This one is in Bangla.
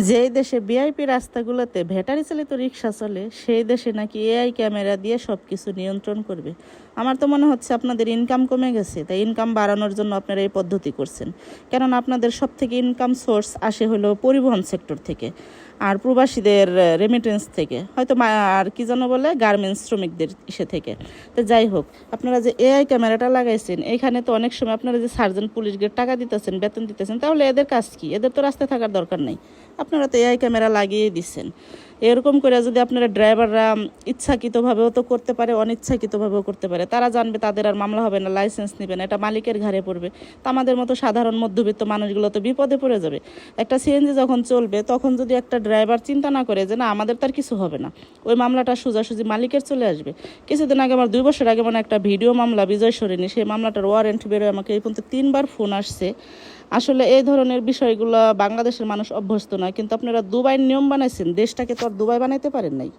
যেই দেশে ভিআইপি রাস্তাগুলোতে ব্যাটারি চালিত রিক্সা চলে সেই দেশে নাকি এআই ক্যামেরা দিয়ে সব কিছু নিয়ন্ত্রণ করবে। আমার তো মনে হচ্ছে আপনাদের ইনকাম কমে গেছে, তাই ইনকাম বাড়ানোর জন্য আপনারা এই পদ্ধতি করছেন। কেননা আপনাদের সব থেকে ইনকাম সোর্স আসে হলো পরিবহন সেক্টর থেকে, আর প্রবাসীদের রেমিটেন্স থেকে, হয়তো আর কি যেন বলে গার্মেন্টস শ্রমিকদের ইসে থেকে। তো যাই হোক, আপনারা যে এআই ক্যামেরাটা লাগাইছেন, এখানে তো অনেক সময় আপনারা যে সার্জন পুলিশকে টাকা দিতেছেন, বেতন দিতেছেন, তাহলে এদের কাজ কি? এদের তো রাস্তায় থাকার দরকার নেই, আপনারা তো এআই ক্যামেরা লাগিয়ে দিচ্ছেন। এরকম করে যদি আপনারা ড্রাইভাররা ইচ্ছাকৃতভাবেও তো করতে পারে, অনিচ্ছাকৃতভাবেও করতে পারে, তারা জানবে তাদের আর মামলা হবে না, লাইসেন্স নেবে না, এটা মালিকের ঘাড়ে পড়বে। তো আমাদের মতো সাধারণ মধ্যবিত্ত মানুষগুলো তো বিপদে পড়ে যাবে। একটা সিএনজি যখন চলবে তখন যদি একটা ড্রাইভার চিন্তা না করে যে না আমাদের তার কিছু হবে না, ওই মামলাটা সোজাসুজি মালিকের চলে আসবে। কিছুদিন আগে আমার 2 বছর আগে মানে একটা ভিডিও মামলা বিজয় সরেনি, সেই মামলাটার ওয়ারেন্ট বেরোয়, আমাকে এই পর্যন্ত 3বার ফোন আসছে। আসলে এই ধরনের বিষয়গুলো বাংলাদেশের মানুষ অভ্যস্ত নয়, কিন্তু আপনারা দুবাইয়ের নিয়ম বানাইছেন, দেশটাকে তো আর দুবাই বানাইতে পারেন নাই।